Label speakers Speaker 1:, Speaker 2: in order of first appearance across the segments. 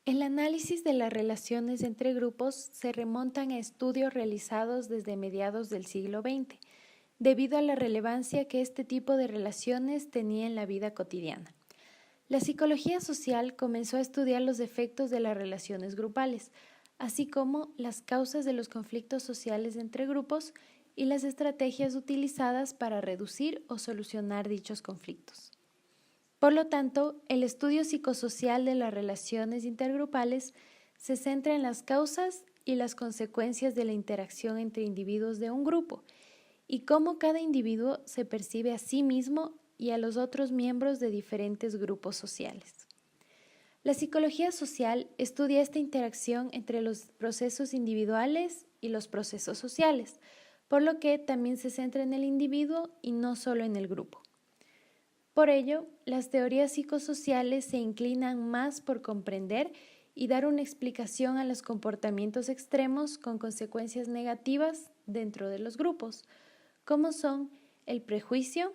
Speaker 1: El análisis de las relaciones entre grupos se remontan a estudios realizados desde mediados del siglo XX, debido a la relevancia que este tipo de relaciones tenía en la vida cotidiana. La psicología social comenzó a estudiar los efectos de las relaciones grupales, así como las causas de los conflictos sociales entre grupos y las estrategias utilizadas para reducir o solucionar dichos conflictos. Por lo tanto, el estudio psicosocial de las relaciones intergrupales se centra en las causas y las consecuencias de la interacción entre individuos de un grupo y cómo cada individuo se percibe a sí mismo y a los otros miembros de diferentes grupos sociales. La psicología social estudia esta interacción entre los procesos individuales y los procesos sociales, por lo que también se centra en el individuo y no solo en el grupo. Por ello, las teorías psicosociales se inclinan más por comprender y dar una explicación a los comportamientos extremos con consecuencias negativas dentro de los grupos, como son el prejuicio,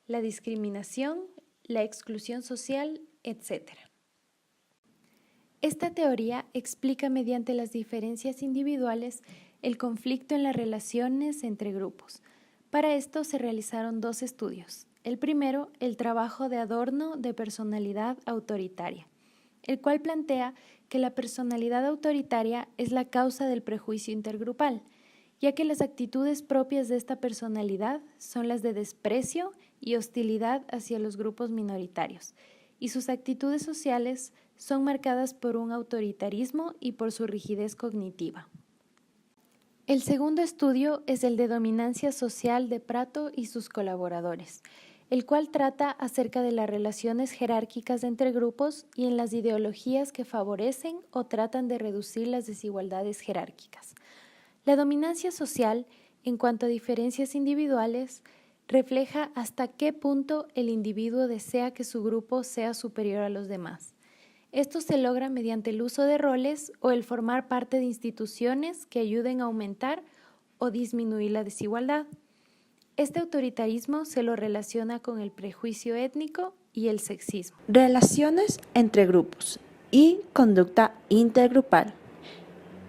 Speaker 1: la discriminación, la exclusión social, etc. Esta teoría explica mediante las diferencias individuales el conflicto en las relaciones entre grupos. Para esto se realizaron 2 estudios. El primero, el trabajo de Adorno de personalidad autoritaria, el cual plantea que la personalidad autoritaria es la causa del prejuicio intergrupal, ya que las actitudes propias de esta personalidad son las de desprecio y hostilidad hacia los grupos minoritarios, y sus actitudes sociales son marcadas por un autoritarismo y por su rigidez cognitiva. El segundo estudio es el de dominancia social de Prato y sus colaboradores, el cual trata acerca de las relaciones jerárquicas entre grupos y en las ideologías que favorecen o tratan de reducir las desigualdades jerárquicas. La dominancia social, en cuanto a diferencias individuales, refleja hasta qué punto el individuo desea que su grupo sea superior a los demás. Esto se logra mediante el uso de roles o el formar parte de instituciones que ayuden a aumentar o disminuir la desigualdad. Este autoritarismo se lo relaciona con el prejuicio étnico y el sexismo.
Speaker 2: Relaciones entre grupos y conducta intergrupal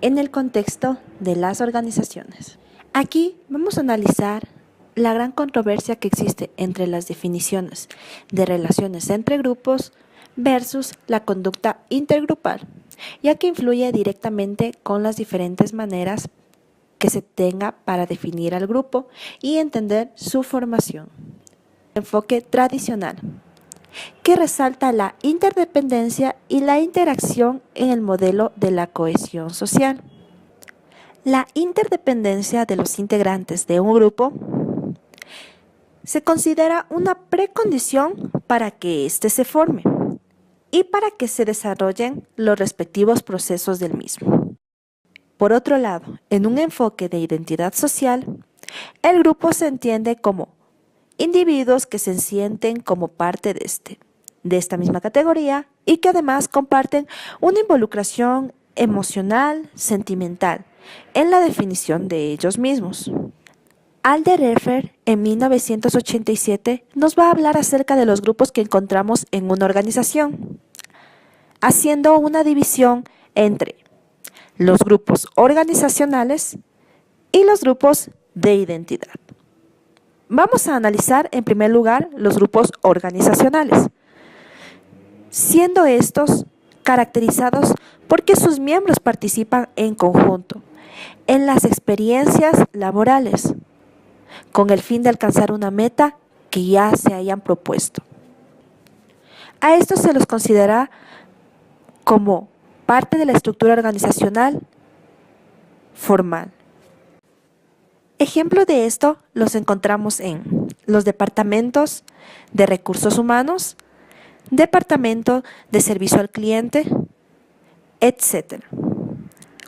Speaker 2: en el contexto de las organizaciones. Aquí vamos a analizar la gran controversia que existe entre las definiciones de relaciones entre grupos versus la conducta intergrupal, ya que influye directamente con las diferentes maneras que se tenga para definir al grupo y entender su formación. Enfoque tradicional, que resalta la interdependencia y la interacción en el modelo de la cohesión social. La interdependencia de los integrantes de un grupo se considera una precondición para que éste se forme y para que se desarrollen los respectivos procesos del mismo. Por otro lado, en un enfoque de identidad social, el grupo se entiende como individuos que se sienten como parte de esta misma categoría y que además comparten una involucración emocional, sentimental, en la definición de ellos mismos. Alderfer, en 1987, nos va a hablar acerca de los grupos que encontramos en una organización, haciendo una división entre los grupos organizacionales y los grupos de identidad. Vamos a analizar en primer lugar los grupos organizacionales, siendo estos caracterizados porque sus miembros participan en conjunto en las experiencias laborales, con el fin de alcanzar una meta que ya se hayan propuesto. A estos se los considera como parte de la estructura organizacional formal. Ejemplo de esto los encontramos en los departamentos de recursos humanos, departamento de servicio al cliente, etc.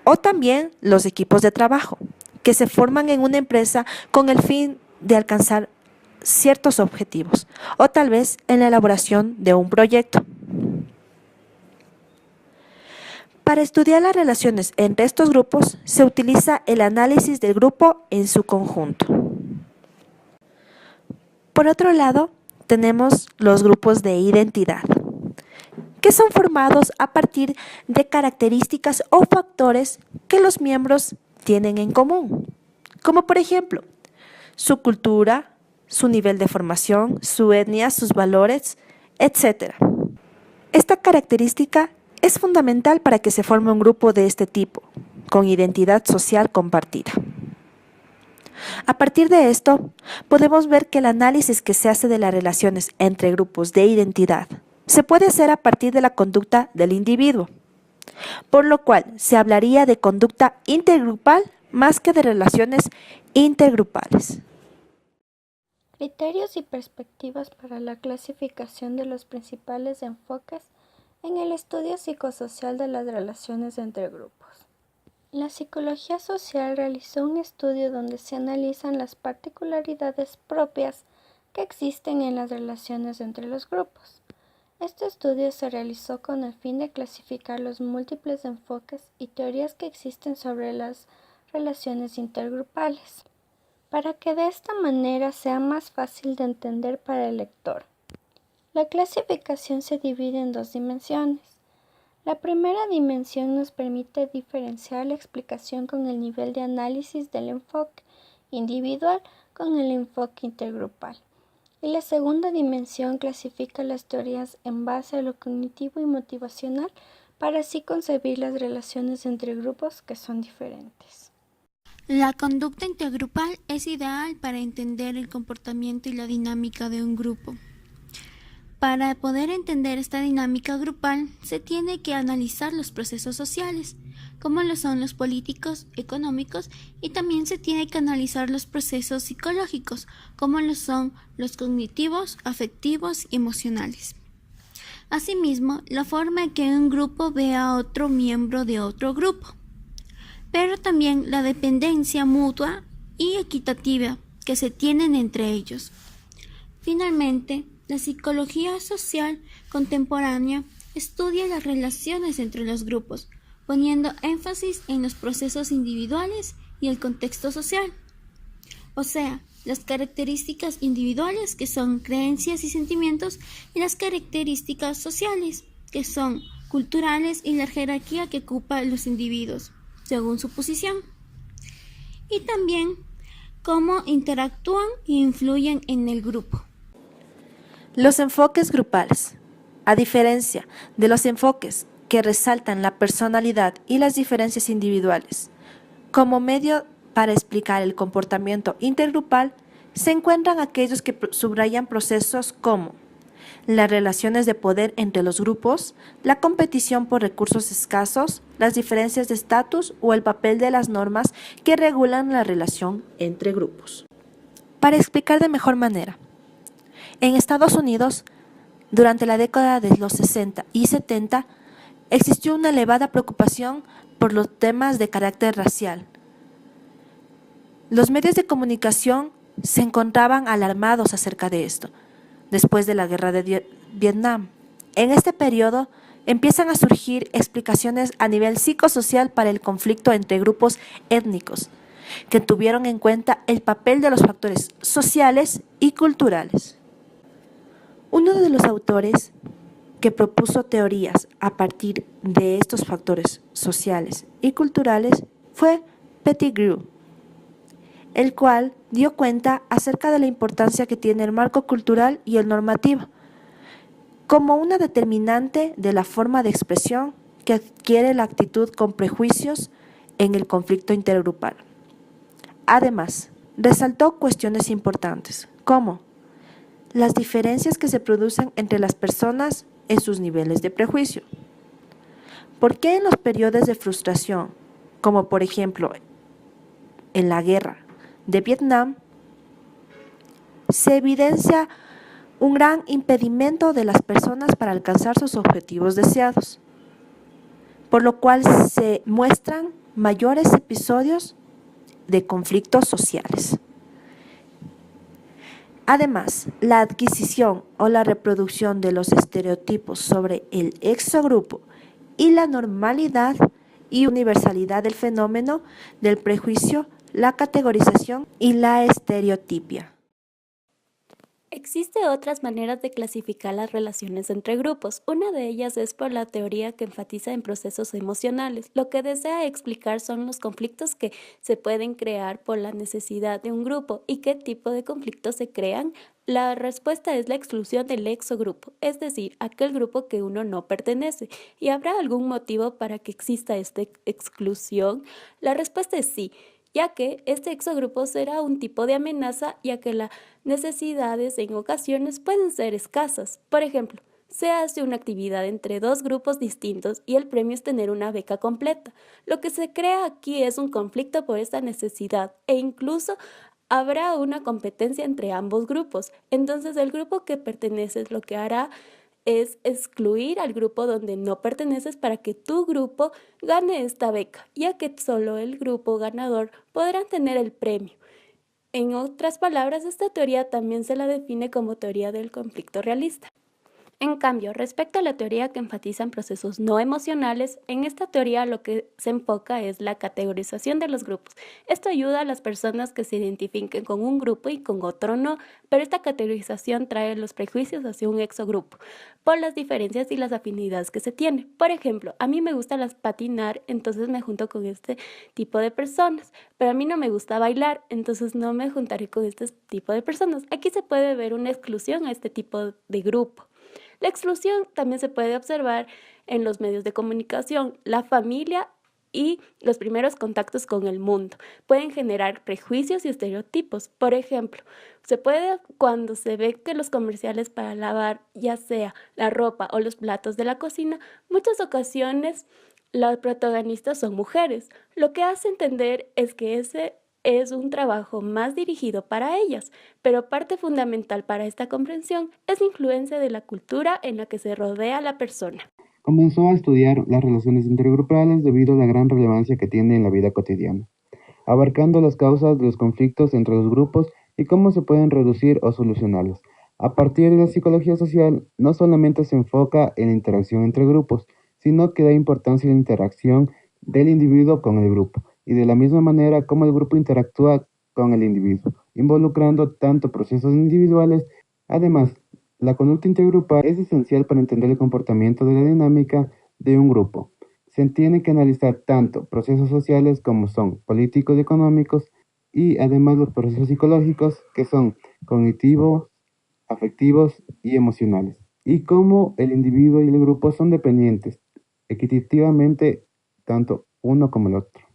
Speaker 2: O también los equipos de trabajo, que se forman en una empresa con el fin de alcanzar ciertos objetivos, o tal vez en la elaboración de un proyecto. Para estudiar las relaciones entre estos grupos, se utiliza el análisis del grupo en su conjunto. Por otro lado, tenemos los grupos de identidad, que son formados a partir de características o factores que los miembros tienen en común, como por ejemplo, su cultura, su nivel de formación, su etnia, sus valores, etc. Esta característica es fundamental para que se forme un grupo de este tipo, con identidad social compartida. A partir de esto, podemos ver que el análisis que se hace de las relaciones entre grupos de identidad se puede hacer a partir de la conducta del individuo, por lo cual se hablaría de conducta intergrupal más que de relaciones intergrupales.
Speaker 3: Criterios y perspectivas para la clasificación de los principales enfoques en el estudio psicosocial de las relaciones entre grupos. La psicología social realizó un estudio donde se analizan las particularidades propias que existen en las relaciones entre los grupos. Este estudio se realizó con el fin de clasificar los múltiples enfoques y teorías que existen sobre las relaciones intergrupales, para que de esta manera sea más fácil de entender para el lector. La clasificación se divide en dos dimensiones. La primera dimensión nos permite diferenciar la explicación con el nivel de análisis del enfoque individual con el enfoque intergrupal. Y la segunda dimensión clasifica las teorías en base a lo cognitivo y motivacional para así concebir las relaciones entre grupos que son diferentes.
Speaker 4: La conducta intergrupal es ideal para entender el comportamiento y la dinámica de un grupo. Para poder entender esta dinámica grupal, se tiene que analizar los procesos sociales, como lo son los políticos, económicos, y también se tiene que analizar los procesos psicológicos, como lo son los cognitivos, afectivos y emocionales. Asimismo, la forma en que un grupo ve a otro miembro de otro grupo, pero también la dependencia mutua y equitativa que se tienen entre ellos. Finalmente, la psicología social contemporánea estudia las relaciones entre los grupos, poniendo énfasis en los procesos individuales y el contexto social, o sea, las características individuales, que son creencias y sentimientos, y las características sociales, que son culturales, y la jerarquía que ocupan los individuos, según su posición, y también cómo interactúan e influyen en el grupo.
Speaker 2: Los enfoques grupales, a diferencia de los enfoques que resaltan la personalidad y las diferencias individuales, como medio para explicar el comportamiento intergrupal, se encuentran aquellos que subrayan procesos como las relaciones de poder entre los grupos, la competición por recursos escasos, las diferencias de estatus o el papel de las normas que regulan la relación entre grupos. Para explicar de mejor manera, en Estados Unidos, durante la década de los 60 y 70, existió una elevada preocupación por los temas de carácter racial. Los medios de comunicación se encontraban alarmados acerca de esto, después de la guerra de Vietnam. En este periodo empiezan a surgir explicaciones a nivel psicosocial para el conflicto entre grupos étnicos, que tuvieron en cuenta el papel de los factores sociales y culturales. Uno de los autores que propuso teorías a partir de estos factores sociales y culturales fue Pettigrew, el cual dio cuenta acerca de la importancia que tiene el marco cultural y el normativo, como una determinante de la forma de expresión que adquiere la actitud con prejuicios en el conflicto intergrupal. Además, resaltó cuestiones importantes, como las diferencias que se producen entre las personas en sus niveles de prejuicio. ¿Por qué en los periodos de frustración, como por ejemplo en la guerra de Vietnam, se evidencia un gran impedimento de las personas para alcanzar sus objetivos deseados, por lo cual se muestran mayores episodios de conflictos sociales? Además, la adquisición o la reproducción de los estereotipos sobre el exogrupo y la normalidad y universalidad del fenómeno del prejuicio, la categorización y la estereotipia.
Speaker 5: Existen otras maneras de clasificar las relaciones entre grupos. Una de ellas es por la teoría que enfatiza en procesos emocionales. Lo que desea explicar son los conflictos que se pueden crear por la necesidad de un grupo y qué tipo de conflictos se crean. La respuesta es la exclusión del exogrupo, es decir, aquel grupo que uno no pertenece. ¿Y habrá algún motivo para que exista esta exclusión? La respuesta es sí, ya que este exogrupo será un tipo de amenaza, ya que las necesidades en ocasiones pueden ser escasas. Por ejemplo, se hace una actividad entre dos grupos distintos y el premio es tener una beca completa. Lo que se crea aquí es un conflicto por esta necesidad e incluso habrá una competencia entre ambos grupos. Entonces el grupo que perteneces lo que hará es excluir al grupo donde no perteneces para que tu grupo gane esta beca, ya que solo el grupo ganador podrá tener el premio. En otras palabras, esta teoría también se la define como teoría del conflicto realista. En cambio, respecto a la teoría que enfatiza en procesos no emocionales, en esta teoría lo que se enfoca es la categorización de los grupos. Esto ayuda a las personas que se identifiquen con un grupo y con otro no, pero esta categorización trae los prejuicios hacia un exogrupo por las diferencias y las afinidades que se tiene. Por ejemplo, a mí me gusta patinar, entonces me junto con este tipo de personas, pero a mí no me gusta bailar, entonces no me juntaré con este tipo de personas. Aquí se puede ver una exclusión a este tipo de grupo. La exclusión también se puede observar en los medios de comunicación, la familia y los primeros contactos con el mundo. Pueden generar prejuicios y estereotipos. Por ejemplo, se puede cuando se ve que los comerciales para lavar, ya sea la ropa o los platos de la cocina, muchas ocasiones las protagonistas son mujeres. Lo que hace entender es que ese es un trabajo más dirigido para ellas, pero parte fundamental para esta comprensión es la influencia de la cultura en la que se rodea la persona.
Speaker 6: Comenzó a estudiar las relaciones intergrupales debido a la gran relevancia que tiene en la vida cotidiana, abarcando las causas de los conflictos entre los grupos y cómo se pueden reducir o solucionarlos. A partir de la psicología social, no solamente se enfoca en la interacción entre grupos, sino que da importancia a la interacción del individuo con el grupo, y de la misma manera cómo el grupo interactúa con el individuo, involucrando tanto procesos individuales. Además, la conducta intergrupal es esencial para entender el comportamiento de la dinámica de un grupo. Se tiene que analizar tanto procesos sociales como son políticos y económicos, y además los procesos psicológicos que son cognitivos, afectivos y emocionales, y cómo el individuo y el grupo son dependientes equitativamente tanto uno como el otro.